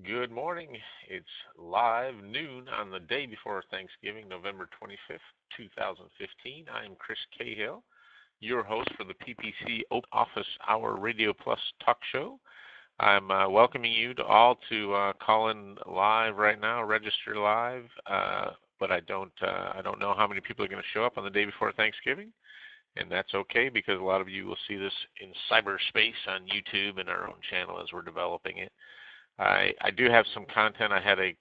Good morning. It's live noon on the day before Thanksgiving, November 25th, 2015. I am Chris Cahill, your host for the PPC Open Office Hour Radio Plus talk show. I'm welcoming you to all to call in live right now, register live, but I don't know how many people are going to show up on the day before Thanksgiving, and that's okay because a lot of you will see this in cyberspace on YouTube and our own channel as we're developing it. I do have some content. I had a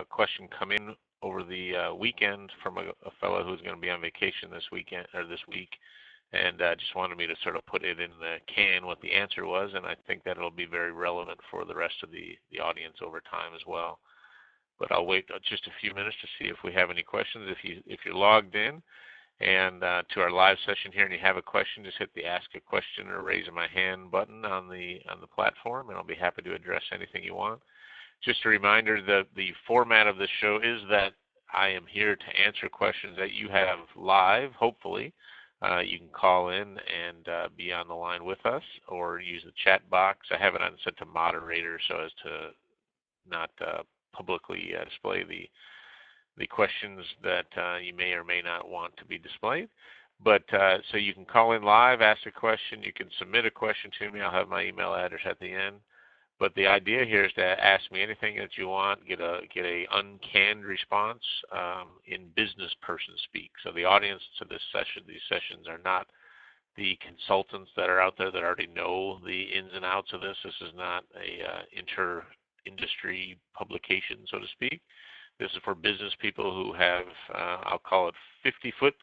question come in over the weekend from a fellow who's going to be on vacation this weekend or this week, and just wanted me to sort of put it in the can what the answer was, and I think that it'll be very relevant for the rest of the audience over time as well. But I'll wait just a few minutes to see if we have any questions. If you're logged in and to our live session here and you have a question, just hit the ask a question or raise my hand button on the platform, and I'll be happy to address anything you want. Just a reminder that the format of this show is that I am here to answer questions that you have live, hopefully. You can call in and be on the line with us or use the chat box. I have it on set to moderator so as to not publicly display the questions that you may or may not want to be displayed. But so you can call in live, ask a question. You can submit a question to me. I'll have my email address at the end. But the idea here is to ask me anything that you want, get a uncanned response in business person speak. So the audience to this session, these sessions are not the consultants that are out there that already know the ins and outs of this. This is not a inter-industry publication, so to speak. This is for business people who have, I'll call it 50-foot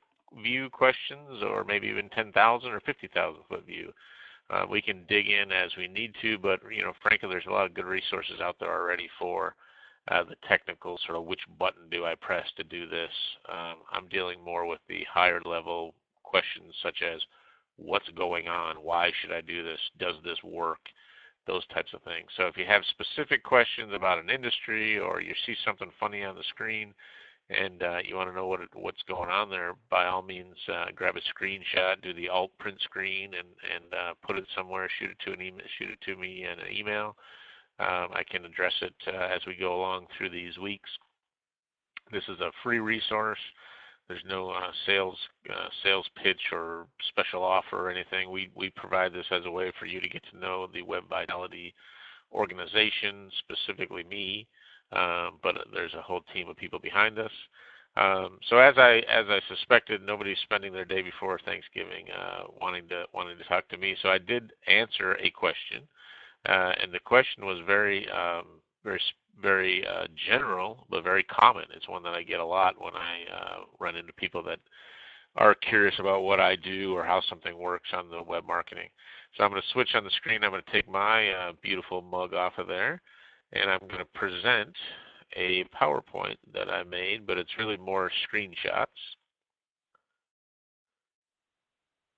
view questions, or maybe even 10,000 or 50,000 foot view. We can dig in as we need to, but frankly, there's a lot of good resources out there already for the technical sort of which button do I press to do this. I'm dealing more with the higher level questions such as what's going on, why should I do this, does this work? Those types of things. So if you have specific questions about an industry or you see something funny on the screen and you want to know what's going on there, by all means grab a screenshot, do the alt print screen and put it somewhere, shoot it to me in an email. I can address it as we go along through these weeks. This is a free resource. There's no sales pitch or special offer or anything. We provide this as a way for you to get to know the Web Vitality organization, specifically me, but there's a whole team of people behind us. So as I suspected, nobody's spending their day before Thanksgiving wanting to talk to me. So I did answer a question, and the question was very general, but very common. It's one that I get a lot when I run into people that are curious about what I do or how something works on the web marketing. So I'm going to switch on the screen. I'm going to take my beautiful mug off of there, and I'm going to present a PowerPoint that I made, but it's really more screenshots.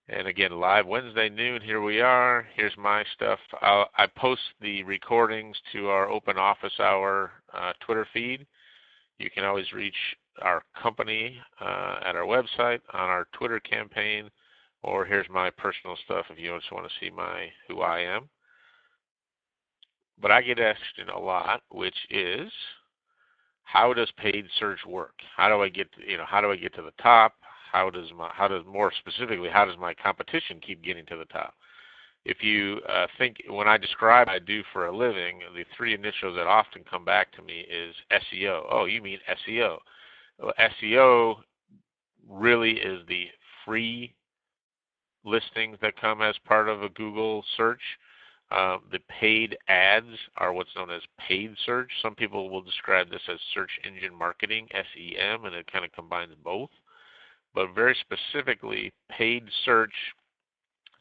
And again, live Wednesday noon, here we are. Here's my stuff. I post the recordings to our Open Office Hour Twitter feed. You can always reach our company at our website, on our Twitter campaign, or here's my personal stuff if you just want to see who I am. But I get asked a lot, which is, how does paid search work? How do I get to the top? How does my competition keep getting to the top? If you think when I describe what I do for a living, the three initials that often come back to me is SEO. Oh, you mean SEO? Well, SEO really is the free listings that come as part of a Google search. The paid ads are what's known as paid search. Some people will describe this as search engine marketing, SEM, and it kind of combines both. But very specifically, paid search,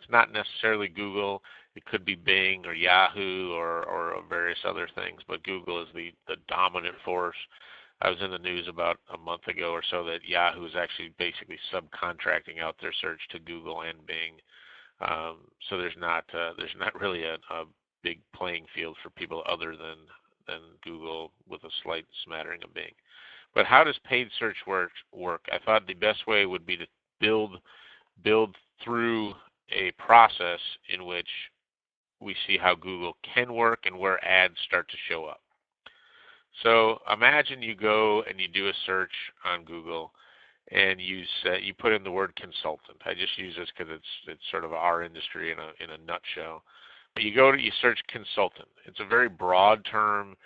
it's not necessarily Google. It could be Bing or Yahoo or various other things, but Google is the dominant force. I was in the news about a month ago or so that Yahoo is actually basically subcontracting out their search to Google and Bing. So there's not really a big playing field for people other than Google with a slight smattering of Bing. But how does paid search work? I thought the best way would be to build through a process in which we see how Google can work and where ads start to show up. So imagine you go and you do a search on Google and you put in the word consultant. I just use this because it's sort of our industry in a nutshell. But you search consultant. It's a very broad term.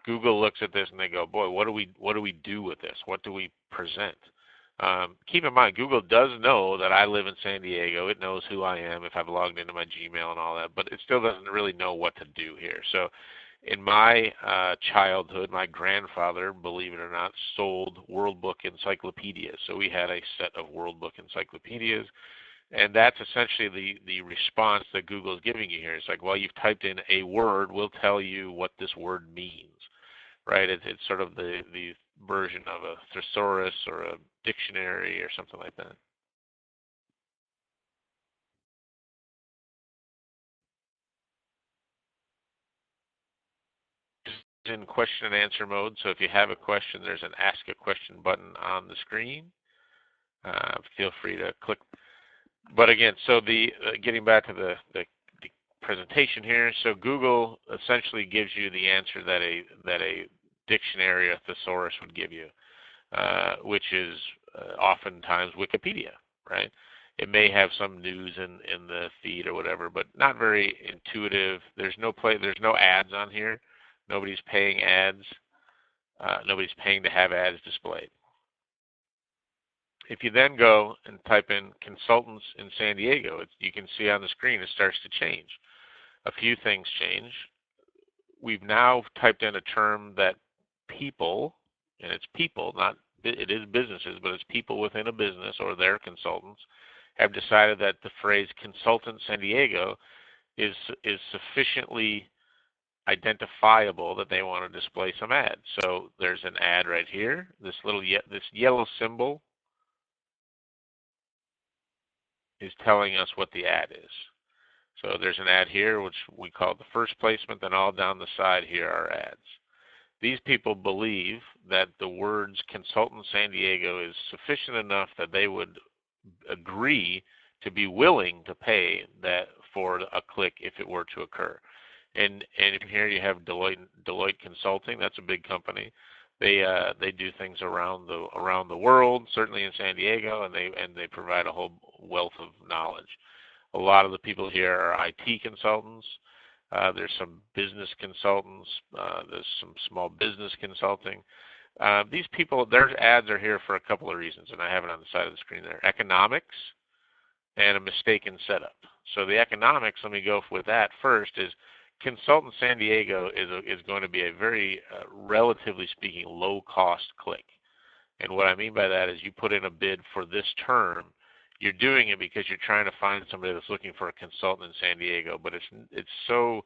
Google looks at this and they go, boy, what do we do with this? What do we present? Keep in mind, Google does know that I live in San Diego. It knows who I am if I've logged into my Gmail and all that, but it still doesn't really know what to do here. So in my childhood, my grandfather, believe it or not, sold World Book encyclopedias. So we had a set of World Book encyclopedias, and that's essentially the response that Google is giving you here. It's like, well, you've typed in a word, we'll tell you what this word means, right? It's sort of the version of a thesaurus or a dictionary or something like that. In question and answer mode. So if you have a question, there's an ask a question button on the screen. Feel free to click. But again, so getting back to the presentation here, so Google essentially gives you the answer that a dictionary or thesaurus would give you, which is oftentimes Wikipedia, right? It may have some news in the feed or whatever, but not very intuitive. There's no ads on here. Nobody's paying ads. Nobody's paying to have ads displayed. If you then go and type in consultants in San Diego, you can see on the screen it starts to change. A few things change. We've now typed in a term that people, and it's people, not it is businesses, but it's people within a business or their consultants, have decided that the phrase consultant San Diego is sufficiently identifiable that they want to display some ads. So there's an ad right here. This yellow symbol is telling us what the ad is. So there's an ad here, which we call the first placement, then all down the side here are ads. These people believe that the words consultant San Diego is sufficient enough that they would agree to be willing to pay that for a click if it were to occur. And here you have Deloitte Consulting. That's a big company. They do things around the world, certainly in San Diego, and they provide a whole wealth of knowledge. A lot of the people here are IT consultants. There's some business consultants. There's some small business consulting. These people, their ads are here for a couple of reasons, and I have it on the side of the screen there. Economics and a mistaken setup. So the economics, let me go with that first, is Consultant San Diego is going to be a very, relatively speaking, low-cost click. And what I mean by that is you put in a bid for this term. You're doing it because you're trying to find somebody that's looking for a consultant in San Diego, but it's so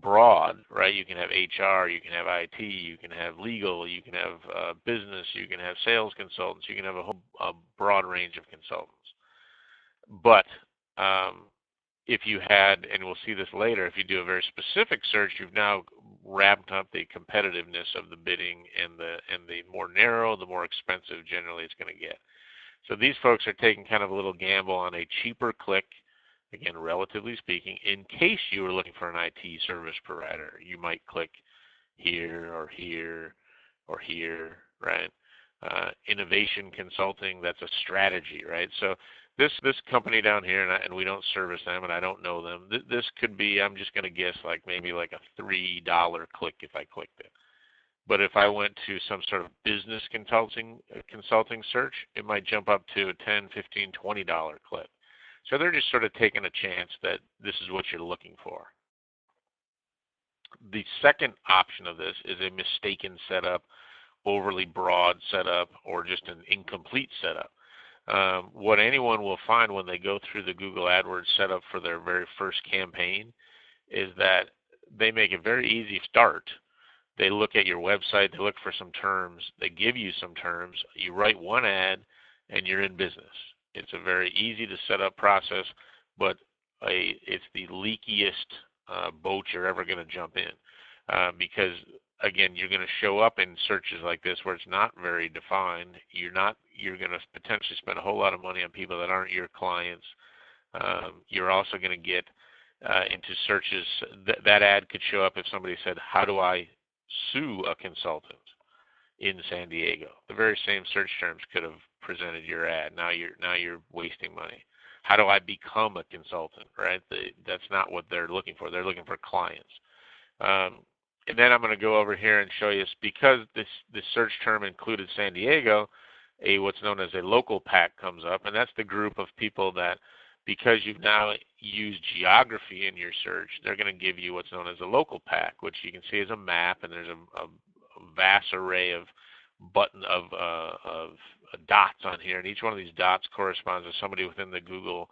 broad, right? You can have HR, you can have IT, you can have legal, you can have business, you can have sales consultants, you can have a broad range of consultants. But if you had, and we'll see this later, if you do a very specific search, you've now ramped up the competitiveness of the bidding, and the more narrow, the more expensive generally it's going to get. So these folks are taking kind of a little gamble on a cheaper click, again, relatively speaking. In case you were looking for an IT service provider, you might click here or here or here, right? Innovation consulting, that's a strategy, right? So this company down here, and we don't service them, and I don't know them. This could be, I'm just going to guess, like maybe like a $3 click if I clicked it. But if I went to some sort of business consulting search, it might jump up to a $10, $15, $20 click. So they're just sort of taking a chance that this is what you're looking for. The second option of this is a mistaken setup, overly broad setup, or just an incomplete setup. What anyone will find when they go through the Google AdWords setup for their very first campaign is that they make a very easy start. They look at your website, they look for some terms, they give you some terms, you write one ad, and you're in business. It's a very easy to set up process, but it's the leakiest boat you're ever going to jump in, because again, you're going to show up in searches like this where it's not very defined. You're going to potentially spend a whole lot of money on people that aren't your clients. You're also going to get into searches. That ad could show up if somebody said, how do I sue a consultant? in San Diego. The very same search terms could have presented your ad. Now you're wasting money. How do I become a consultant, right? That's not what they're looking for. They're looking for clients. And then I'm going to go over here and show you, because this search term included San Diego, what's known as a local pack comes up, and that's the group of people that, because you've now used geography in your search, they're going to give you what's known as a local pack, which you can see as a map, and there's a vast array of dots on here, and each one of these dots corresponds to somebody within the Google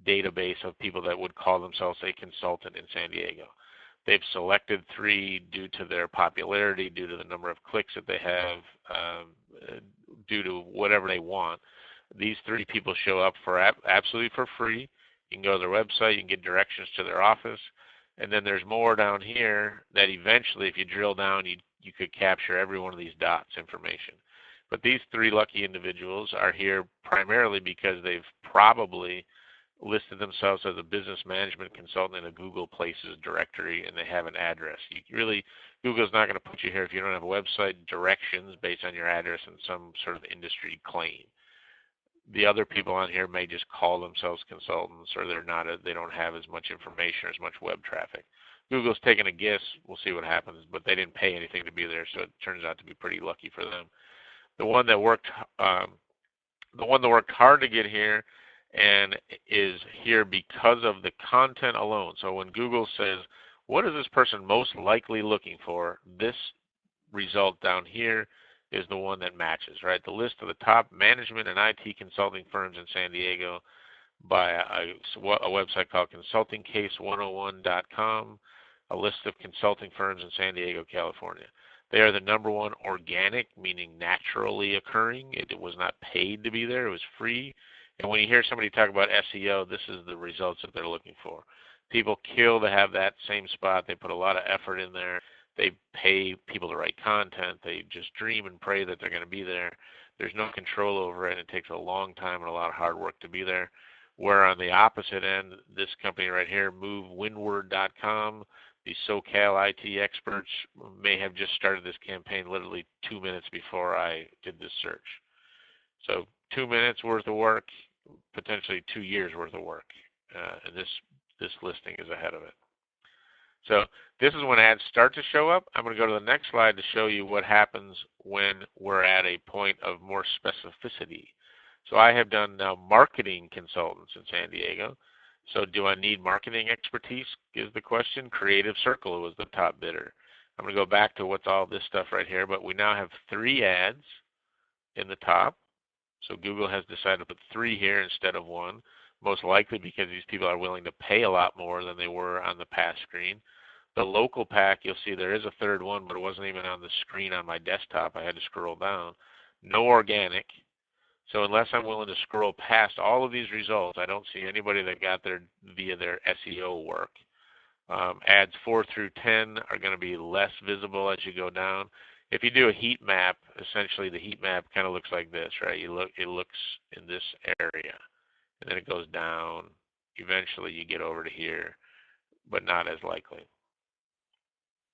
database of people that would call themselves a consultant in San Diego. They've selected 3 due to their popularity, due to the number of clicks that they have, due to whatever they want. These 3 people show up for absolutely for free. You can go to their website, you can get directions to their office, and then there's more down here that eventually, if you drill down, you could capture every one of these dots information. But these 3 lucky individuals are here primarily because they've probably listed themselves as a business management consultant in a Google Places directory, and they have an address. Google's not going to put you here if you don't have a website, directions based on your address and some sort of industry claim. The other people on here may just call themselves consultants, or they don't have as much information or as much web traffic. Google's taking a guess. We'll see what happens, but they didn't pay anything to be there, so it turns out to be pretty lucky for them. The one that worked hard to get here and is here because of the content alone. So when Google says, what is this person most likely looking for, this result down here is the one that matches, right? The list of the top management and IT consulting firms in San Diego by a website called consultingcase101.com, a list of consulting firms in San Diego, California. They are the #1 organic, meaning naturally occurring. It was not paid to be there. It was free. And when you hear somebody talk about SEO, this is the results that they're looking for. People kill to have that same spot. They put a lot of effort in there. They pay people to write content. They just dream and pray that they're going to be there. There's no control over it. It takes a long time and a lot of hard work to be there. Where on the opposite end, this company right here, MoveWindward.com, the SoCal IT experts may have just started this campaign literally 2 minutes before I did this search. So 2 minutes worth of work, potentially 2 years worth of work. And this listing is ahead of it. So this is when ads start to show up. I'm going to go to the next slide to show you what happens when we're at a point of more specificity. So I have done now marketing consultants in San Diego. So do I need marketing expertise is the question. Creative Circle was the top bidder. I'm going to go back to what's all this stuff right here, but we now have 3 ads in the top. So Google has decided to put 3 here instead of 1, most likely because these people are willing to pay a lot more than they were on the past screen. The local pack, you'll see there is a 3rd one, but it wasn't even on the screen on my desktop. I had to scroll down. No organic. So unless I'm willing to scroll past all of these results, I don't see anybody that got there via their SEO work. Ads 4 through 10 are going to be less visible as you go down. If you do a heat map, essentially the heat map kind of looks like this, right? It looks in this area, and then it goes down. Eventually you get over to here, but not as likely.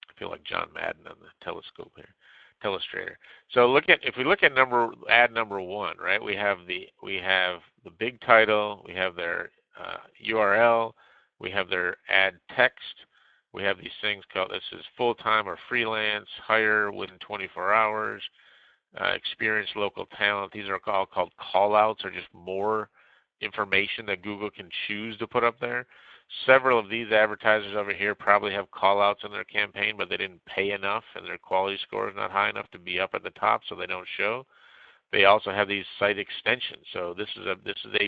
I feel like John Madden on the telescope here. Telestrator. So if we look at ad number 1, right? We have the big title, we have their URL, we have their ad text, we have these things called, this is full-time or freelance, hire within 24 hours, experience local talent. These are all called call-outs, or just more information that Google can choose to put up there. Several of these advertisers over here probably have call-outs in their campaign, but they didn't pay enough and their quality score is not high enough to be up at the top, so they don't show. They also have these site extensions. So this is a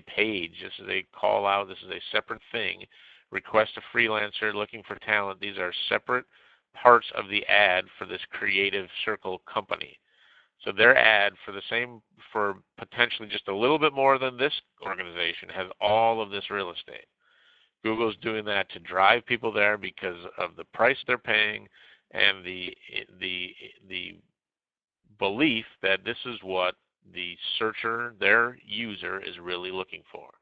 page, this is a call-out, this is a separate thing. Request a freelancer looking for talent. These are separate parts of the ad for this Creative Circle company. So their ad for potentially just a little bit more than this organization has all of this real estate. Google's doing that to drive people there because of the price they're paying and the belief that this is what the searcher, their user, is really looking for.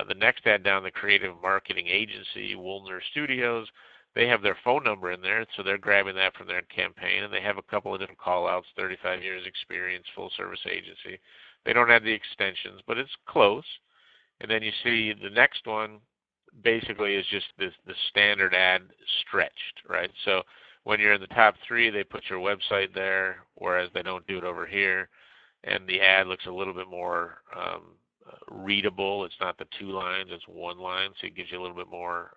The next ad down, the creative marketing agency, Woolner Studios, They have their phone number in there, so they're grabbing that from their campaign, and they have a couple of different call-outs, 35 years experience, full-service agency. They don't have the extensions, but it's close. And then you see the next one basically is just the standard ad stretched, right? So when you're in the top 3, they put your website there, whereas they don't do it over here. And the ad looks a little bit more readable. It's not the 2 lines; it's 1 line, so it gives you a little bit more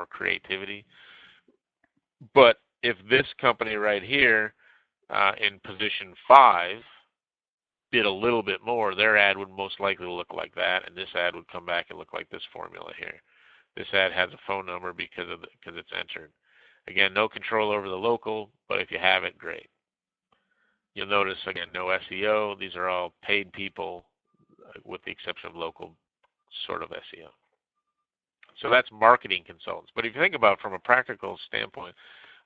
creativity. But if this company right here in position 5 bid a little bit more, their ad would most likely look like that, and this ad would come back and look like this formula here. This ad has a phone number because it's entered. Again, no control over the local, but if you have it, great. You'll notice, again, no SEO. These are all paid people with the exception of local sort of SEO. So that's marketing consultants. But if you think about it from a practical standpoint,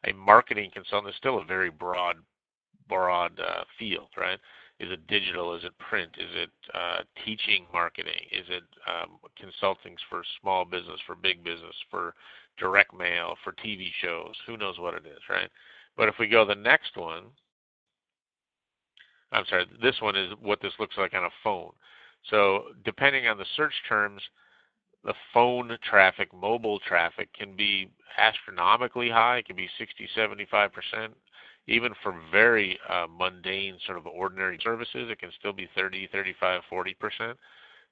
a marketing consultant is still a very broad field, right? Is it digital? Is it print? Is it teaching marketing? Is it consulting for small business, for big business, for direct mail, for TV shows? Who knows what it is, right? But if we go the next one, I'm sorry, this one is what this looks like on a phone. So depending on the search terms, the phone traffic, mobile traffic can be astronomically high. It can be 60, 75%. Even for very mundane, sort of ordinary services, it can still be 30, 35, 40%.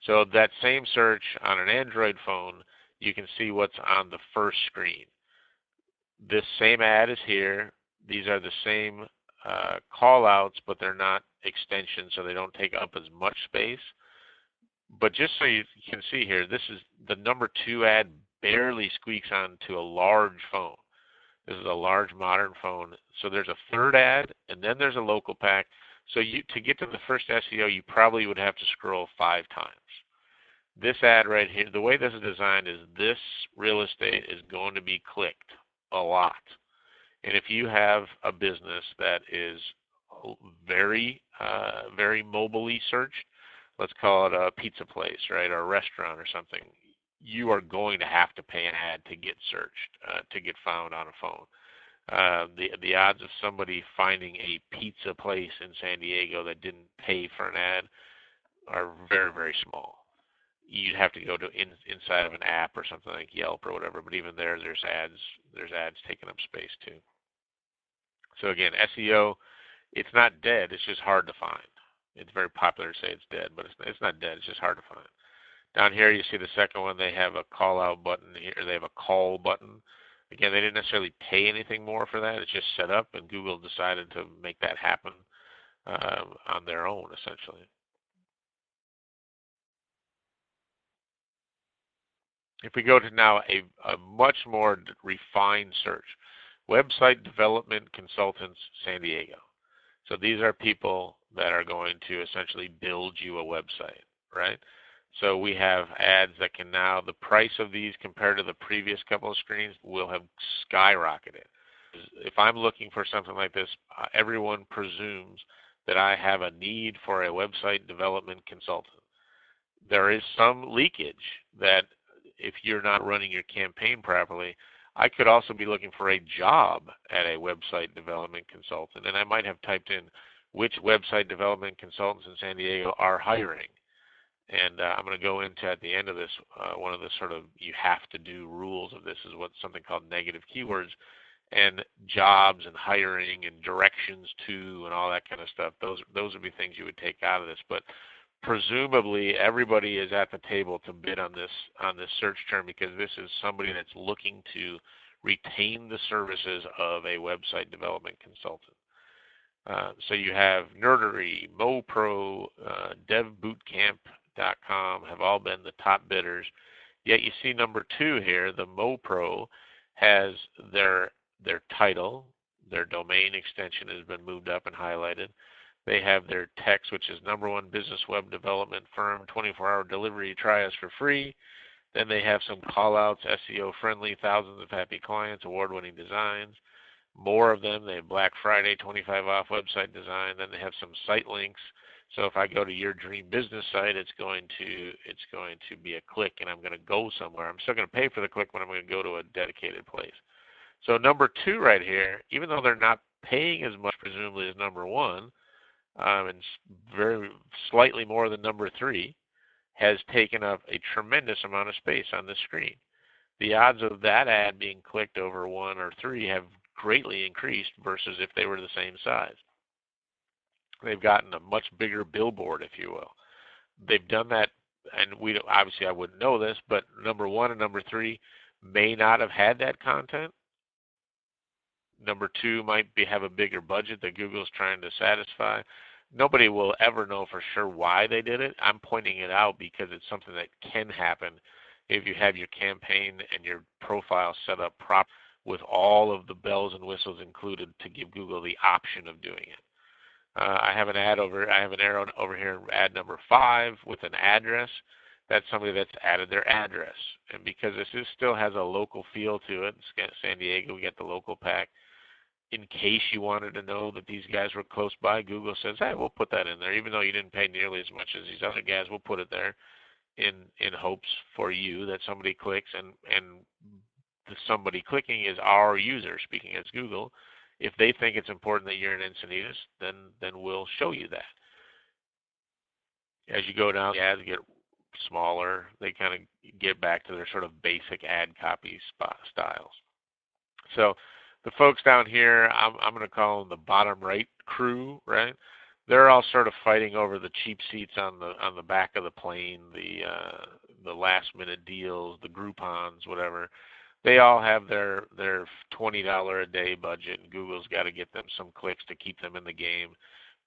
So that same search on an Android phone, you can see what's on the first screen. This same ad is here. These are the same call-outs, but they're not extensions, so they don't take up as much space. But just so you can see here, this is the number 2 ad barely squeaks onto a large phone. This is a large modern phone. So there's a third ad, and then there's a local pack. So to get to the first SEO, you probably would have to scroll 5 times. This ad right here, the way this is designed is this real estate is going to be clicked a lot. And if you have a business that is very, very mobilely searched, let's call it a pizza place, right, or a restaurant or something, you are going to have to pay an ad to get searched, to get found on a phone. The odds of somebody finding a pizza place in San Diego that didn't pay for an ad are very, very small. You'd have to go to inside of an app or something like Yelp or whatever, but even there's ads taking up space too. So again, SEO, it's not dead, it's just hard to find. It's very popular to say it's dead, but it's not dead, it's just hard to find. Down here you see the second one, they have a call out button here, they have a call button. Again, they didn't necessarily pay anything more for that, it's just set up and Google decided to make that happen on their own essentially. If we go to now a much more refined search, website development consultants San Diego. So these are people that are going to essentially build you a website, right? So we have ads that can now, the price of these compared to the previous couple of screens will have skyrocketed. If I'm looking for something like this, everyone presumes that I have a need for a website development consultant. There is some leakage that if you're not running your campaign properly, I could also be looking for a job at a website development consultant, and I might have typed in which website development consultants in San Diego are hiring. And I'm going to go into, at the end of this, one of the sort of you have to do rules of this is what's something called negative keywords, and jobs and hiring and directions to and all that kind of stuff. Those would be things you would take out of this. But presumably everybody is at the table to bid on this search term because this is somebody that's looking to retain the services of a website development consultant. So you have Nerdery, MoPro, DevBootcamp.com have all been the top bidders. Yet you see number 2 here, the MoPro has their title, their domain extension has been moved up and highlighted. They have their text, which is #1 business web development firm, 24-hour delivery, try us for free. Then they have some call-outs, SEO friendly, thousands of happy clients, award-winning designs. More of them, they have Black Friday, 25 off website design. Then they have some site links, So if I go to your dream business site, it's going to be a click, and I'm going to go somewhere. I'm still going to pay for the click, but I'm going to go to a dedicated place. So number 2 right here, even though they're not paying as much presumably as number 1, and very slightly more than number 3, has taken up a tremendous amount of space on the screen. The odds of that ad being clicked over 1 or 3 have greatly increased versus if they were the same size. They've gotten a much bigger billboard, if you will. They've done that, and obviously I wouldn't know this, but number 1 and number 3 may not have had that content. Number 2 might have a bigger budget that Google's trying to satisfy. Nobody will ever know for sure why they did it. I'm pointing it out because it's something that can happen if you have your campaign and your profile set up properly with all of the bells and whistles included to give Google the option of doing it. I have an arrow over here, ad number 5 with an address. That's somebody that's added their address. And because this still has a local feel to it, San Diego, we get the local pack. In case you wanted to know that these guys were close by, Google says, hey, we'll put that in there. Even though you didn't pay nearly as much as these other guys, we'll put it there in hopes for you that somebody clicks, and the somebody clicking is our user, speaking as Google. If they think it's important that you're in Encinitas, then we'll show you that. As you go down, the ads get smaller. They kind of get back to their sort of basic ad copy styles. So the folks down here, I'm going to call them the bottom right crew, right? They're all sort of fighting over the cheap seats on the back of the plane, the last minute deals, the Groupons, whatever. They all have their $20 a day budget, and Google's got to get them some clicks to keep them in the game.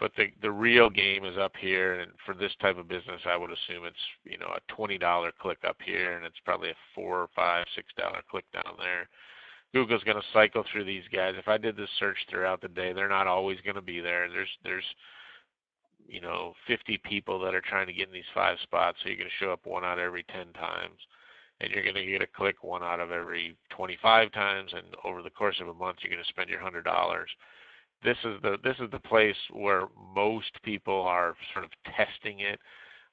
But the real game is up here, and for this type of business, I would assume it's a $20 click up here, and it's probably a $4, $5, $6 click down there. Google's going to cycle through these guys. If I did this search throughout the day, they're not always going to be there. There's 50 people that are trying to get in these 5 spots, so you're going to show up 1 out of every 10 times, and you're going to get a click 1 out of every 25 times, and over the course of a month, you're going to spend your $100. This is the place where most people are sort of testing it.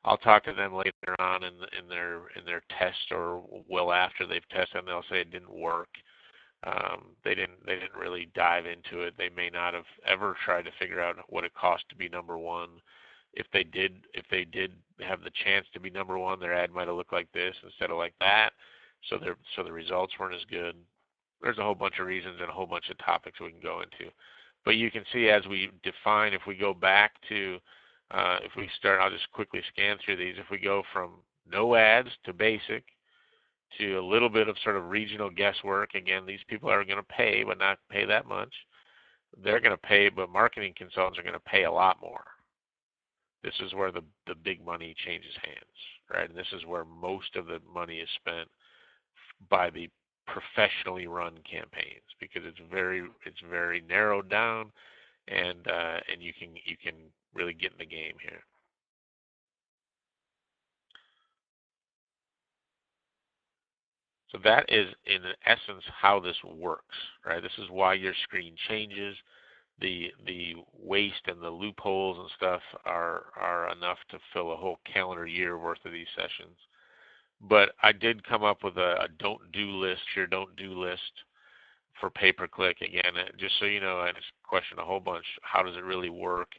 I'll talk to them later on in their test, or well after they've tested, and they'll say it didn't work. They didn't really dive into it. They may not have ever tried to figure out what it cost to be number 1. If they did have the chance to be number 1, their ad might have looked like this instead of like that. So the results weren't as good. There's a whole bunch of reasons and a whole bunch of topics we can go into. But you can see as we define, if we go back to, if we start, I'll just quickly scan through these. If we go from no ads to basic, to a little bit of sort of regional guesswork. Again, these people are going to pay, but not pay that much. They're going to pay, but marketing consultants are going to pay a lot more. This is where the big money changes hands, right? And this is where most of the money is spent by the professionally run campaigns, because it's very narrowed down, and you can really get in the game here. So that is, in essence, how this works, right? This is why your screen changes. The waste and the loopholes and stuff are enough to fill a whole calendar year worth of these sessions. But I did come up with a don't do list for pay-per-click. Again, just so you know, I just questioned a whole bunch. How does it really work?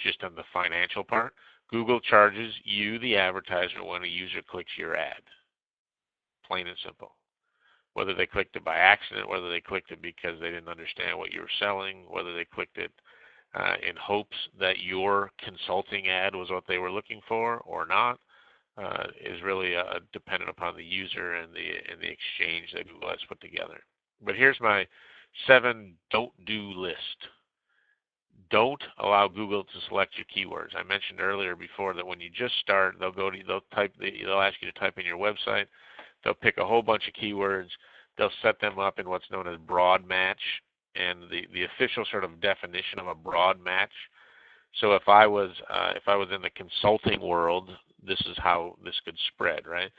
Just on the financial part, Google charges you, the advertiser, when a user clicks your ad. Plain and simple. Whether they clicked it by accident, whether they clicked it because they didn't understand what you were selling, whether they clicked it in hopes that your consulting ad was what they were looking for or not, is really dependent upon the user and the exchange that Google has put together. But here's my 7 don't do list. Don't allow Google to select your keywords. I mentioned earlier before that when you just start, they'll ask you to type in your website. They'll pick a whole bunch of keywords. They'll set them up in what's known as broad match, and the official sort of definition of a broad match. So if I was in the consulting world, this is how this could spread, right?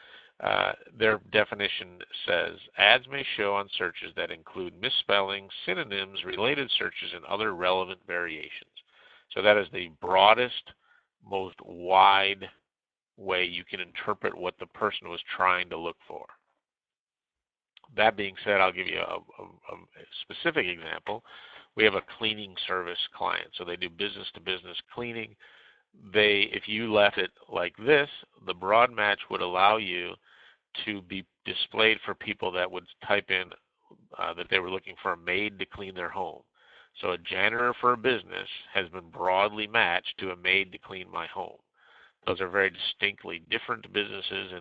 Their definition says ads may show on searches that include misspellings, synonyms, related searches, and other relevant variations. So that is the broadest, most wide way you can interpret what the person was trying to look for. That being said, I'll give you a specific example. We have a cleaning service client, so they do business-to-business cleaning. If you left it like this, the broad match would allow you to be displayed for people that would type in that they were looking for a maid to clean their home. So a janitor for a business has been broadly matched to a maid to clean my home. Those are very distinctly different businesses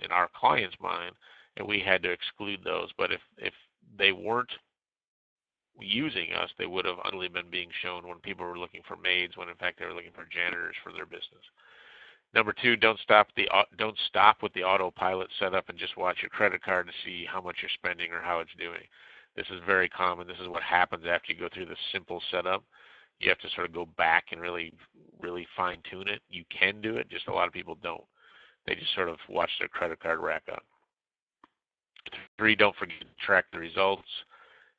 in our client's mind, and we had to exclude those. But if they weren't using us, they would have only been being shown when people were looking for maids, when in fact they were looking for janitors for their business. Number two, don't stop with the autopilot setup and just watch your credit card to see how much you're spending or how it's doing. This is very common. This is what happens after you go through the simple setup. You have to sort of go back and really fine tune it. You can do it, just a lot of people don't. They just sort of watch their credit card rack up. Three, don't forget to track the results.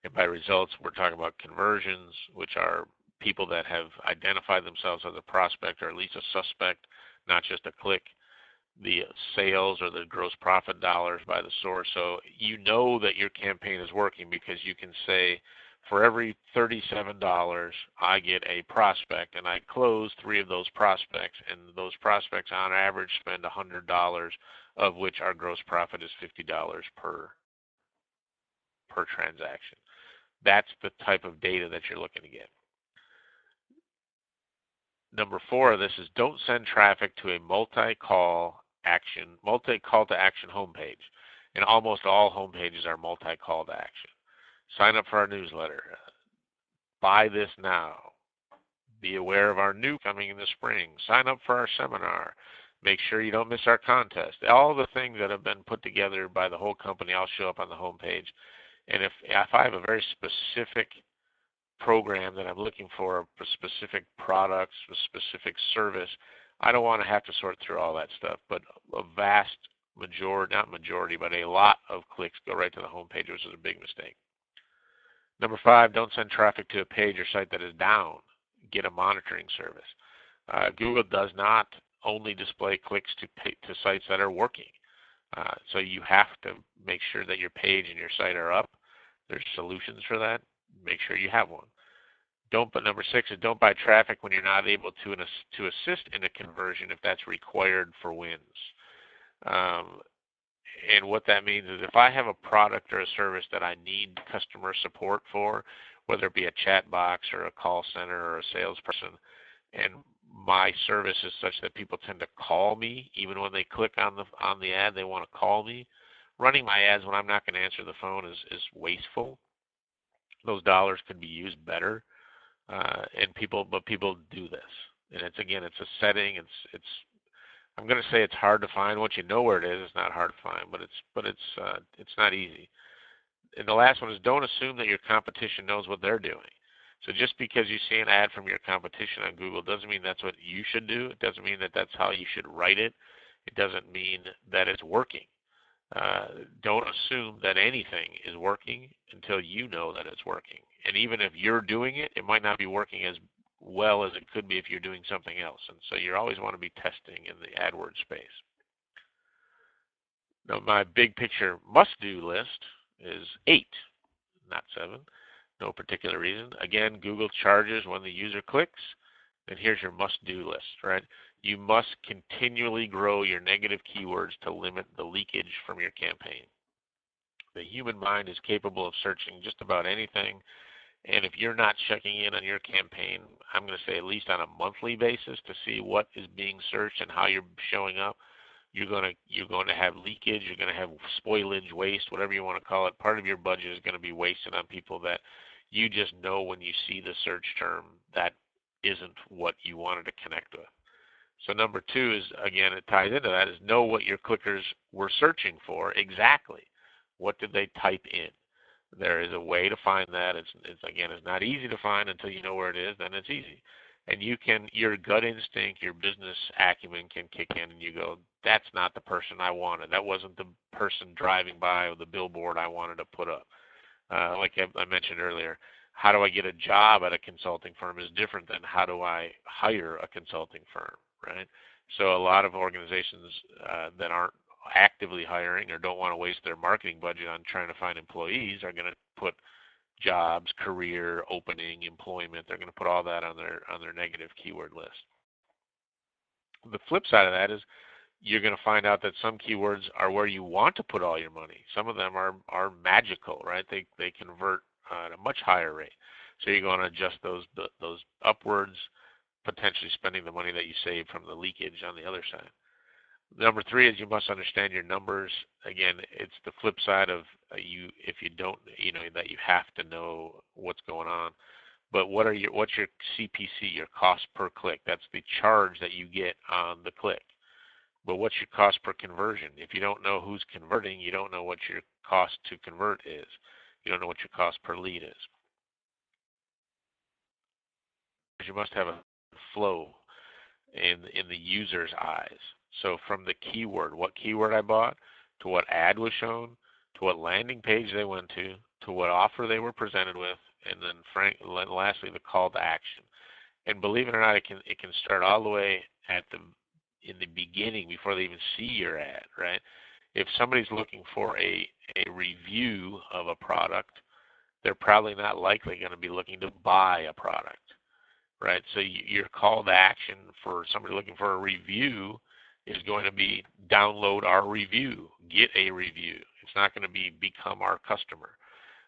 And by results, we're talking about conversions, which are people that have identified themselves as a prospect or at least a suspect, not just a click. The sales or the gross profit dollars by the source. So you know that your campaign is working because you can say, for every $37, I get a prospect, and I close 3 of those prospects, and those prospects on average spend $100, of which our gross profit is $50 per transaction. That's the type of data that you're looking to get. Number 4 of this is don't send traffic to a multi-call to action homepage. And almost all homepages are multi-call to action. Sign up for our newsletter. Buy this now. Be aware of our new coming in the spring. Sign up for our seminar. Make sure you don't miss our contest. All the things that have been put together by the whole company all show up on the homepage. And if I have a very specific program that I'm looking for specific products, a specific service, I don't want to have to sort through all that stuff. But a vast majority, not majority, but a lot of clicks go right to the homepage, which is a big mistake. Number 5, don't send traffic to a page or site that is down. Get a monitoring service. Google does not only display clicks to sites that are working. So you have to make sure that your page and your site are up. There's solutions for that. Make sure you have one. Number 6 is don't buy traffic when you're not able to assist in a conversion if that's required for wins. And what that means is if I have a product or a service that I need customer support for, whether it be a chat box or a call center or a salesperson, and my service is such that people tend to call me, even when they click on the ad, they want to call me. Running my ads when I'm not going to answer the phone is wasteful. Those dollars could be used better, but people do this, and it's a setting. I'm going to say it's hard to find. Once you know where it is, it's not hard to find, but it's not easy. And the last one is don't assume that your competition knows what they're doing. So just because you see an ad from your competition on Google doesn't mean that's what you should do. It doesn't mean that that's how you should write it. It doesn't mean that it's working. Don't assume that anything is working until you know that it's working. And even if you're doing it, it might not be working as well as it could be if you're doing something else. And so you always want to be testing in the AdWords space. Now, my big picture must-do list is 8, not 7. No particular reason. Again, Google charges when the user clicks. And here's your must-do list, right? You must continually grow your negative keywords to limit the leakage from your campaign. The human mind is capable of searching just about anything. And if you're not checking in on your campaign, I'm going to say at least on a monthly basis to see what is being searched and how you're showing up, you're going to have leakage, you're going to have spoilage, waste, whatever you want to call it. Part of your budget is going to be wasted on people that you just know when you see the search term that isn't what you wanted to connect with. So number 2 is, again, it ties into that, is know what your clickers were searching for exactly. What did they type in? There is a way to find that. It's not easy to find until you know where it is. Then it's easy, and your gut instinct, your business acumen can kick in, and you go, "That's not the person I wanted. That wasn't the person driving by with the billboard I wanted to put up." Like I mentioned earlier, how do I get a job at a consulting firm is different than how do I hire a consulting firm, right? So a lot of organizations that aren't actively hiring or don't want to waste their marketing budget on trying to find employees are going to put jobs, career, opening, employment. They're going to put all that on their negative keyword list. The flip side of that is you're going to find out that some keywords are where you want to put all your money. Some of them are magical, right? They convert at a much higher rate. So you're going to adjust those upwards, potentially spending the money that you save from the leakage on the other side. Number 3 is you must understand your numbers. Again, it's the flip side of if you don't, that you have to know what's going on. But what's your CPC, your cost per click? That's the charge that you get on the click. But what's your cost per conversion? If you don't know who's converting, you don't know what your cost to convert is. You don't know what your cost per lead is. You must have a flow in the user's eyes. So from the keyword, what keyword I bought, to what ad was shown, to what landing page they went to what offer they were presented with, and then lastly the call to action. And believe it or not, it can start all the way in the beginning before they even see your ad, right? If somebody's looking for a review of a product, they're probably not likely going to be looking to buy a product, right? So your call to action for somebody looking for a review is going to be download our review, get a review. It's not going to be become our customer.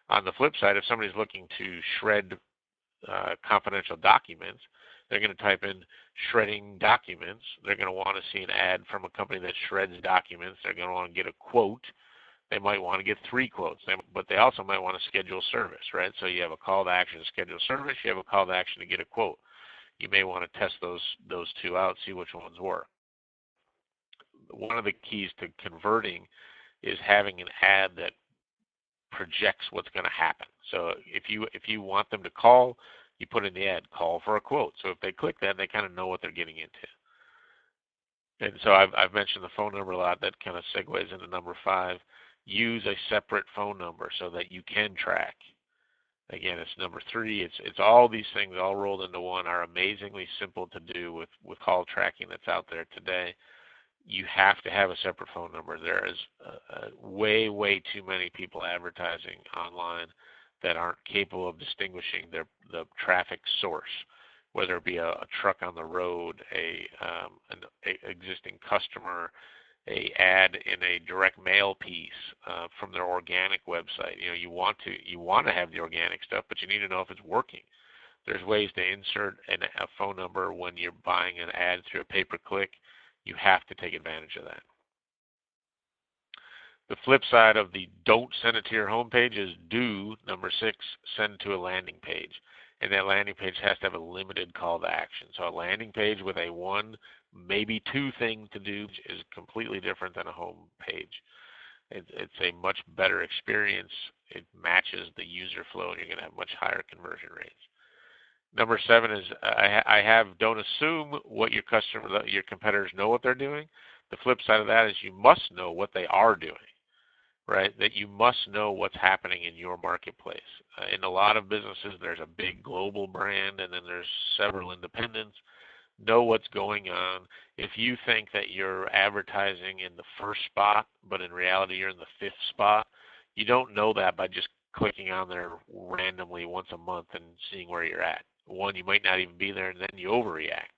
On the flip side, if somebody's looking to shred confidential documents, they're going to type in shredding documents. They're going to want to see an ad from a company that shreds documents. They're going to want to get a quote. They might want to get 3 quotes, but they also might want to schedule service, right? So you have a call to action to schedule service. You have a call to action to get a quote. You may want to test those 2 out, see which ones work. One of the keys to converting is having an ad that projects what's going to happen. So if you want them to call, you put in the ad, call for a quote. So if they click that, they kind of know what they're getting into. And so I've mentioned the phone number a lot. That kind of segues into number 5. Use a separate phone number so that you can track. Again, it's number 3. It's all these things all rolled into one are amazingly simple to do with call tracking that's out there today. You have to have a separate phone number. There is way too many people advertising online that aren't capable of distinguishing the traffic source, whether it be a truck on the road, an existing customer, a ad in a direct mail piece from their organic website. You want to have the organic stuff, but you need to know if it's working. There's ways to insert a phone number when you're buying an ad through a pay-per-click. You have to take advantage of that. The flip side of the don't send it to your home page is number 6, send to a landing page. And that landing page has to have a limited call to action. So a landing page with a 1, maybe 2 thing to do is completely different than a home page. It's a much better experience. It matches the user flow, and you're going to have much higher conversion rates. Number 7 is don't assume what your competitors know what they're doing. The flip side of that is you must know what they are doing, right? That you must know what's happening in your marketplace. In a lot of businesses, there's a big global brand, and then there's several independents. Know what's going on. If you think that you're advertising in the 1st spot, but in reality you're in the 5th spot, you don't know that by just clicking on there randomly once a month and seeing where you're at. 1, you might not even be there, and then you overreact.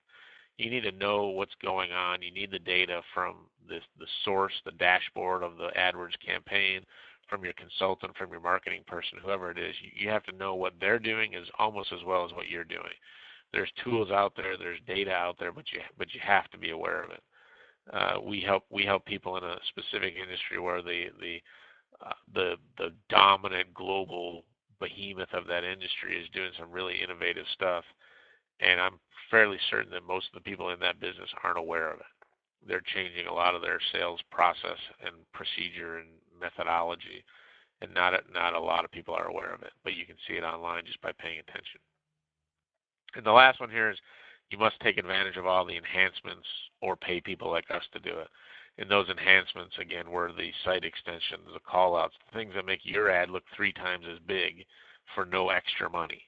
You need to know what's going on. You need the data from the source, the dashboard of the AdWords campaign, from your consultant, from your marketing person, whoever it is. You have to know what they're doing is almost as well as what you're doing. There's tools out there, there's data out there, but you have to be aware of it. We help people in a specific industry where the dominant global behemoth of that industry is doing some really innovative stuff, and I'm fairly certain that most of the people in that business aren't aware of it. They're changing a lot of their sales process and procedure and methodology, and not a lot of people are aware of it, but you can see it online just by paying attention. And the last one here is you must take advantage of all the enhancements or pay people like us to do it. And those enhancements, again, were the site extensions, the call-outs, the things that make your ad look 3 times as big for no extra money.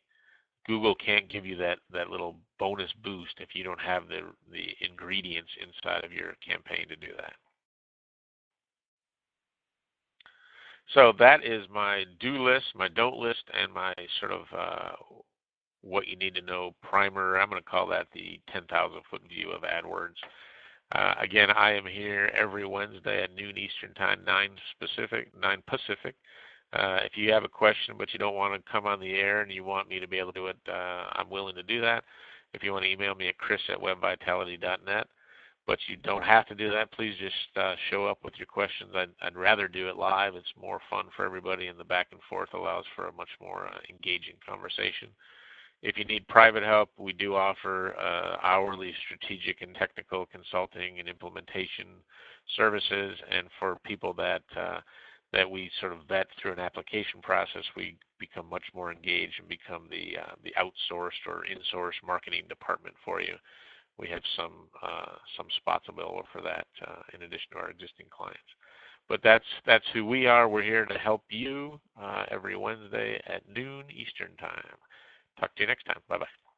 Google can't give you that little bonus boost if you don't have the ingredients inside of your campaign to do that. So that is my do list, my don't list, and my sort of what you need to know primer. I'm going to call that the 10,000 foot view of AdWords. Again, I am here every Wednesday at noon Eastern Time, 9 Pacific. If you have a question but you don't want to come on the air and you want me to be able to do it, I'm willing to do that. If you want to email me at chris@webvitality.net, but you don't have to do that. Please just show up with your questions. I'd rather do it live. It's more fun for everybody, and the back and forth allows for a much more engaging conversation. If you need private help, we do offer hourly strategic and technical consulting and implementation services. And for people that we sort of vet through an application process, we become much more engaged and become the outsourced or insourced marketing department for you. We have some spots available for that in addition to our existing clients. But that's who we are. We're here to help you every Wednesday at noon Eastern Time. Talk to you next time. Bye-bye.